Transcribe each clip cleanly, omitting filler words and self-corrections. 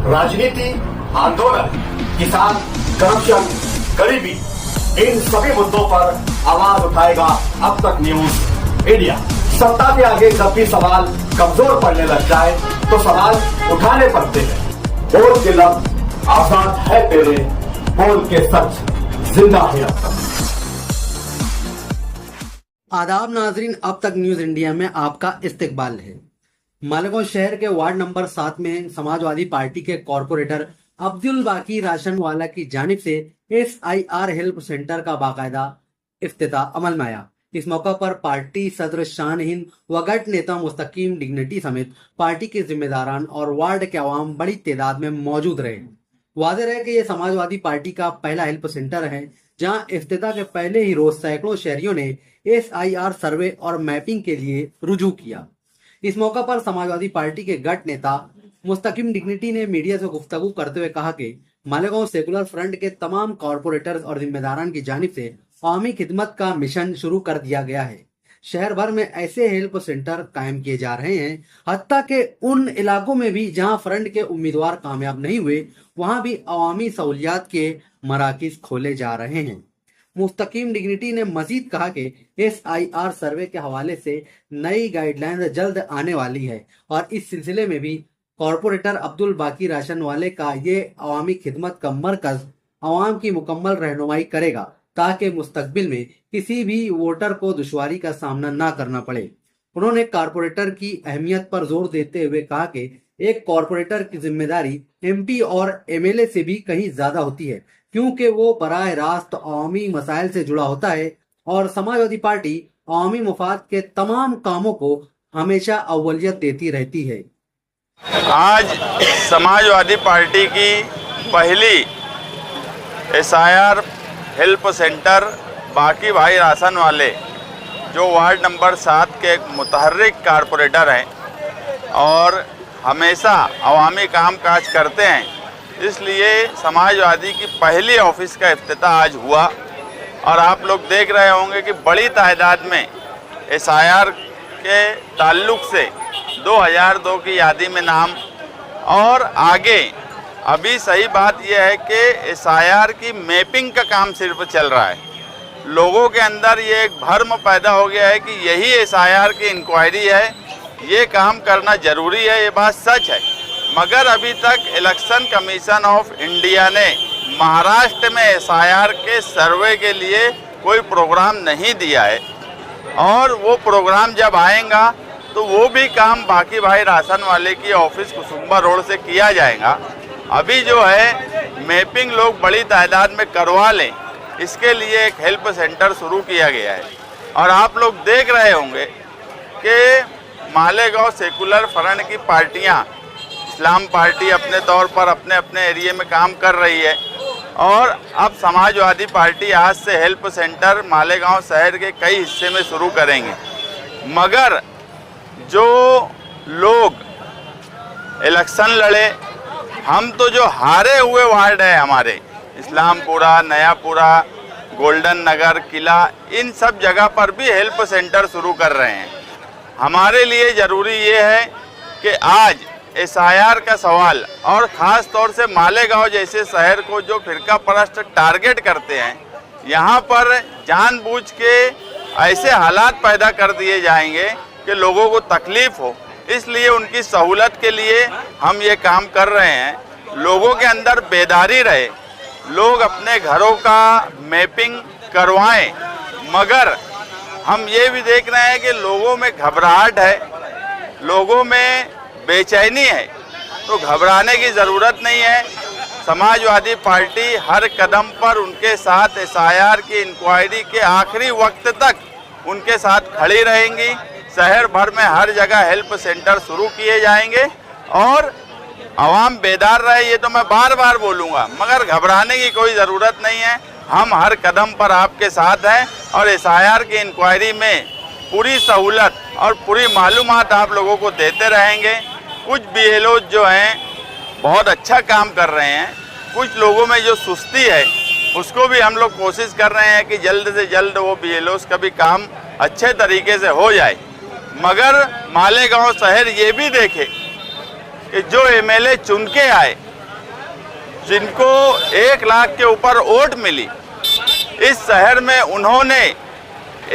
राजनीति, आंदोलन, किसान, करप्शन, गरीबी, इन सभी मुद्दों पर आवाज उठाएगा अब तक न्यूज इंडिया। सत्ता के आगे जब भी सवाल कमजोर पड़ने लग जाए तो सवाल उठाने पड़ते हैं। बोल के लफ्ज आजाद है तेरे, बोल के सच जिंदा है अब तक। आदाब नाजरीन, अब तक न्यूज इंडिया में आपका इस्तकबाल है। मालेगांव शहर के वार्ड नंबर 7 में समाजवादी पार्टी के कॉरपोरेटर अब्दुल बाकी राशनवाला की जानिब से SIR हेल्प सेंटर का बाकायदा इफ्तिताह अमल में आया। इस मौका पर पार्टी सदर शान हिंद व गट नेता मुस्तकीम डिग्निटी समेत पार्टी के जिम्मेदारान और वार्ड के अवाम बड़ी तादाद में मौजूद रहे। वाज़ेह है कि यह समाजवादी पार्टी का पहला हेल्प सेंटर है जहां इफ्तिताह के पहले ही रोज सैकड़ों शहरियों ने SIR सर्वे और मैपिंग के लिए रुजू किया। इस मौका पर समाजवादी पार्टी के गट नेता मुस्तकीम डिग्निटी ने मीडिया से गुफ्तगू करते हुए कहा कि मालेगांव सेकुलर फ्रंट के तमाम कॉरपोरेटर्स और जिम्मेदारान की जानिब से अवामी खिदमत का मिशन शुरू कर दिया गया है। शहर भर में ऐसे हेल्प सेंटर कायम किए जा रहे हैं, हत्ता के उन इलाकों में भी जहां फ्रंट के उम्मीदवार कामयाब नहीं हुए वहां भी अवामी सहूलियात के मराकिज खोले जा रहे हैं। मुस्तकीम डिग्निटी ने मजीद कहा कि SIR सर्वे के हवाले से नई गाइडलाइंस जल्द आने वाली है और इस सिलसिले में भी कॉरपोरेटर अब्दुल बाकी राशनवाले का ये अवामी खिदमत का मरकज अवाम की मुकम्मल रहनुमाई करेगा ताकि मुस्तकबिल में किसी भी वोटर को दुश्वारी का सामना ना करना पड़े। उन्होंने कॉरपोरेटर की अहमियत पर जोर देते हुए कहा कि एक कॉरपोरेटर की जिम्मेदारी MP और MLA से भी कहीं ज्यादा होती है, क्योंकि वो बराह रास्त अवामी मसाइल से जुड़ा होता है और समाजवादी पार्टी अवामी मुफाद के तमाम कामों को हमेशा अव्वलियत देती रहती है। आज समाजवादी पार्टी की पहली SIR हेल्प सेंटर बाकी भाई राशन वाले जो वार्ड नंबर 7 के एक मुतहर्रिक कारपोरेटर हैं और हमेशा अवामी काम काज करते हैं, इसलिए समाजवादी की पहली ऑफिस का इफ्तिताह आज हुआ। और आप लोग देख रहे होंगे कि बड़ी तादाद में SIR के ताल्लुक से 2002 की यादी में नाम और आगे अभी सही बात यह है कि SIR की मैपिंग का काम सिर्फ चल रहा है। लोगों के अंदर ये एक भ्रम पैदा हो गया है कि यही SIR की इंक्वायरी है, ये काम करना ज़रूरी है, ये बात सच है। मगर अभी तक इलेक्शन कमीशन ऑफ इंडिया ने महाराष्ट्र में SIR के सर्वे के लिए कोई प्रोग्राम नहीं दिया है और वो प्रोग्राम जब आएगा तो वो भी काम बाकी भाई राशन वाले की ऑफिस कुसुम्बा रोड से किया जाएगा। अभी जो है मैपिंग लोग बड़ी तादाद में करवा लें, इसके लिए एक हेल्प सेंटर शुरू किया गया है। और आप लोग देख रहे होंगे कि मालेगांव सेकुलर फ्रंट की पार्टियां, इस्लाम पार्टी अपने तौर पर अपने अपने एरिया में काम कर रही है और अब समाजवादी पार्टी आज से हेल्प सेंटर मालेगांव शहर के कई हिस्से में शुरू करेंगे। मगर जो लोग इलेक्शन लड़े, हम तो जो हारे हुए वार्ड है हमारे इस्लामपुरा, नयापुरा, गोल्डन नगर, किला, इन सब जगह पर भी हेल्प सेंटर शुरू कर रहे हैं। हमारे लिए ज़रूरी ये है कि आज SIR का सवाल और ख़ास तौर से मालेगांव जैसे शहर को जो फिरका परस्त टारगेट करते हैं, यहाँ पर जानबूझ के ऐसे हालात पैदा कर दिए जाएंगे कि लोगों को तकलीफ़ हो, इसलिए उनकी सहूलत के लिए हम ये काम कर रहे हैं। लोगों के अंदर बेदारी रहे, लोग अपने घरों का मैपिंग करवाएं, मगर हम ये भी देख रहे हैं कि लोगों में घबराहट है, लोगों में बेचैनी है, तो घबराने की ज़रूरत नहीं है। समाजवादी पार्टी हर कदम पर उनके साथ SIR की इंक्वायरी के आखिरी वक्त तक उनके साथ खड़ी रहेंगी। शहर भर में हर जगह हेल्प सेंटर शुरू किए जाएंगे और आवाम बेदार रहे, ये तो मैं बार बार बोलूँगा, मगर घबराने की कोई ज़रूरत नहीं है। हम हर कदम पर आपके साथ हैं और SIR की इंक्वायरी में पूरी सहूलत और पूरी मालूमात आप लोगों को देते रहेंगे। कुछ BLO जो हैं बहुत अच्छा काम कर रहे हैं, कुछ लोगों में जो सुस्ती है उसको भी हम लोग कोशिश कर रहे हैं कि जल्द से जल्द वो BLOs का भी काम अच्छे तरीके से हो जाए। मगर मालेगांव शहर ये भी देखे कि जो MLA चुन के आए जिनको 1 लाख के ऊपर वोट मिली, इस शहर में उन्होंने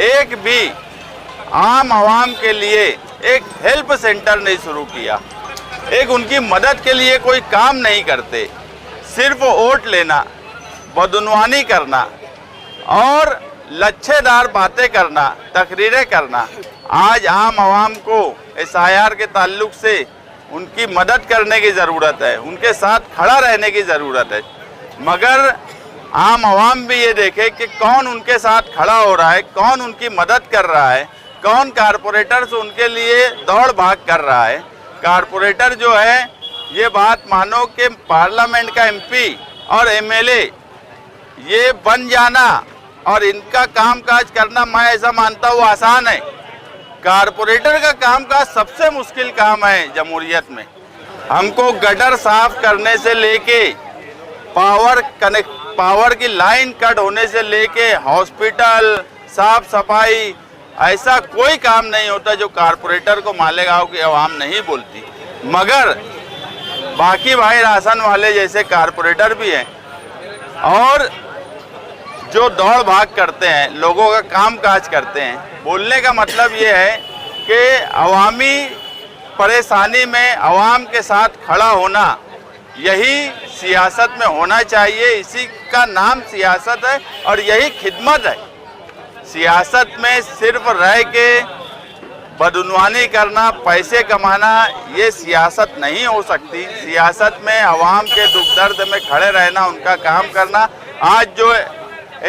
एक भी आम आवाम के लिए एक हेल्प सेंटर नहीं शुरू किया, एक उनकी मदद के लिए कोई काम नहीं करते। सिर्फ वोट लेना, बदउनवानी करना और लच्छेदार बातें करना, तकरीरें करना। आज आम आवाम को SIR के ताल्लुक से उनकी मदद करने की ज़रूरत है, उनके साथ खड़ा रहने की ज़रूरत है। मगर आम आवाम भी ये देखे कि कौन उनके साथ खड़ा हो रहा है, कौन उनकी मदद कर रहा है, कौन कारपोरेटर्स उनके लिए दौड़ भाग कर रहा है। कारपोरेटर जो है, ये बात मानो कि पार्लियामेंट का MP और MLA ये बन जाना और इनका कामकाज करना, मैं ऐसा मानता हूँ आसान है। कारपोरेटर का कामकाज सबसे मुश्किल काम है जमहूरियत में। हमको गटर साफ करने से लेके पावर की लाइन कट होने से लेके हॉस्पिटल, साफ सफाई, ऐसा कोई काम नहीं होता जो कारपोरेटर को मालेगांव की आवाम नहीं बोलती। मगर बाकी भाई राशन वाले जैसे कारपोरेटर भी हैं और जो दौड़ भाग करते हैं, लोगों का काम काज करते हैं। बोलने का मतलब ये है कि अवामी परेशानी में अवाम के साथ खड़ा होना, यही सियासत में होना चाहिए। इसी का नाम सियासत है और यही खिदमत है। सियासत में सिर्फ रह के बदउनवानी करना, पैसे कमाना, ये सियासत नहीं हो सकती। सियासत में अवाम के दुख दर्द में खड़े रहना, उनका काम करना। आज जो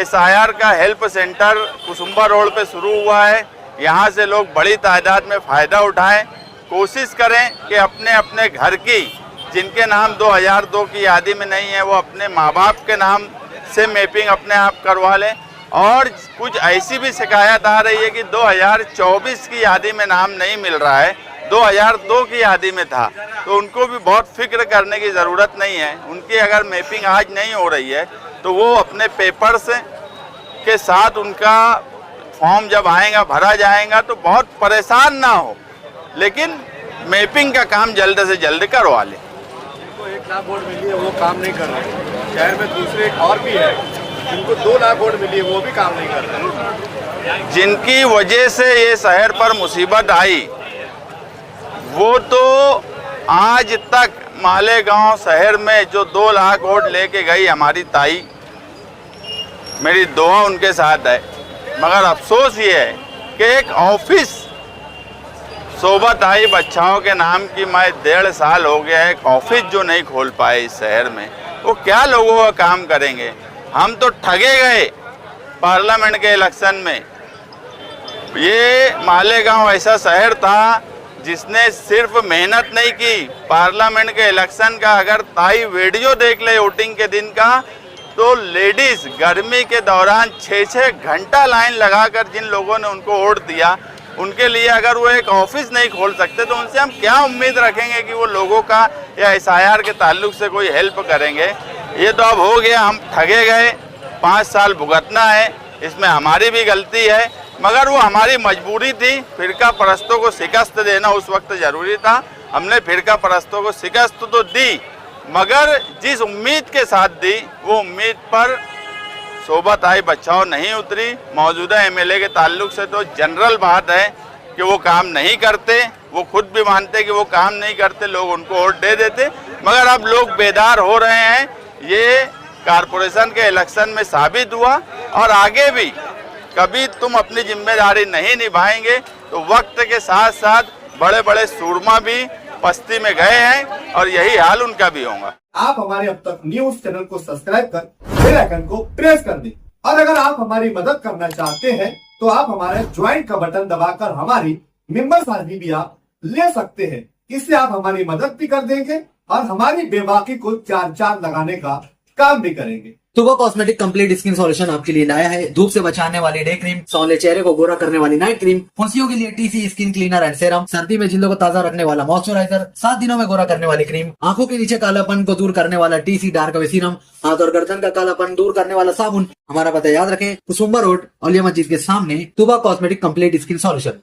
SIR का हेल्प सेंटर कुसुम्बा रोड पे शुरू हुआ है, यहाँ से लोग बड़ी तादाद में फ़ायदा उठाएं। कोशिश करें कि अपने अपने घर की, जिनके नाम 2002 की यादी में नहीं है, वो अपने माँ बाप के नाम से मैपिंग अपने आप करवा लें। और कुछ ऐसी भी शिकायत आ रही है कि 2024 की यादी में नाम नहीं मिल रहा है, 2002 की यादी में था, तो उनको भी बहुत फिक्र करने की ज़रूरत नहीं है। उनकी अगर मैपिंग आज नहीं हो रही है तो वो अपने पेपर्स के साथ उनका फॉर्म जब आएगा, भरा जाएगा, तो बहुत परेशान ना हो, लेकिन मैपिंग का काम जल्द से जल्द करवा लें। जिनको 1 लाख वोट मिली है वो काम नहीं कर रहे। शहर में दूसरे और भी है जिनको 2 लाख वोट मिली है, वो भी काम नहीं कर रहे। जिनकी वजह से ये शहर पर मुसीबत आई, वो तो आज तक मालेगांव शहर में जो 2 लाख वोट लेके गई हमारी ताई, मेरी दुआ उनके साथ है। मगर अफसोस ये है कि एक ऑफिस सोबत आई बच्चाओं के नाम की, मैं 1.5 साल हो गया है, एक ऑफिस जो नहीं खोल पाए इस शहर में, वो क्या लोगों का काम करेंगे। हम तो ठगे गए पार्लियामेंट के इलेक्शन में। ये मालेगांव ऐसा शहर था जिसने सिर्फ मेहनत नहीं की। पार्लियामेंट के इलेक्शन का अगर ताई वीडियो देख ले वोटिंग के दिन का, तो लेडीज गर्मी के दौरान 6-6 घंटा लाइन लगाकर जिन लोगों ने उनको वोट दिया, उनके लिए अगर वो एक ऑफिस नहीं खोल सकते तो उनसे हम क्या उम्मीद रखेंगे कि वो लोगों का या SIR के ताल्लुक से कोई हेल्प करेंगे। ये तो अब हो गया, हम ठगे गए, 5 साल भुगतना है, इसमें हमारी भी गलती है, मगर वो हमारी मजबूरी थी। फिरका परस्तों को शिकस्त देना उस वक्त ज़रूरी था। हमने फिरका परस्तों को शिकस्त तो दी, मगर जिस उम्मीद के साथ दी, वो उम्मीद पर सोबत आई बच्चाओं नहीं उतरी। मौजूदा MLA के ताल्लुक से तो जनरल बात है कि वो काम नहीं करते, वो खुद भी मानते कि वो काम नहीं करते, लोग उनको वोट दे देते। मगर अब लोग बेदार हो रहे हैं, ये कारपोरेशन के इलेक्शन में साबित हुआ। और आगे भी कभी तुम अपनी जिम्मेदारी नहीं निभाएंगे तो वक्त के साथ साथ बड़े बड़े सूरमा भी पस्ती में गए हैं और यही हाल उनका भी होगा। आप हमारे अब तक न्यूज चैनल को सब्सक्राइब कर बेल आइकन को प्रेस कर दें। और अगर आप हमारी मदद करना चाहते हैं तो आप हमारे ज्वाइन का बटन दबाकर हमारी मेंबर साझी भी आप ले सकते हैं। इससे आप हमारी मदद भी कर देंगे और हमारी बेबाकी को 4 लगाने का काम भी करेंगे। तुबा कॉस्मेटिक कंप्लीट स्किन सॉल्यूशन आपके लिए लाया है धूप से बचाने वाली डे क्रीम, सौंदर्य चेहरे को गोरा करने वाली नाइट क्रीम, फुंसियों के लिए TC skin cleaner and serum, सर्दी में जिल्दों को ताजा रखने वाला मॉइस्चराइजर, 7 दिनों में गोरा करने वाली क्रीम, आंखों के नीचे कालापन को दूर करने वाला TC डार्क वे सीरम, हाथ और गर्दन का कालापन दूर करने वाला साबुन। हमारा पता याद रखें, कुसुम्बा रोड, औलिया मस्जिद के सामने, तुबा कॉस्मेटिक कंप्लीट स्किन सॉल्यूशन।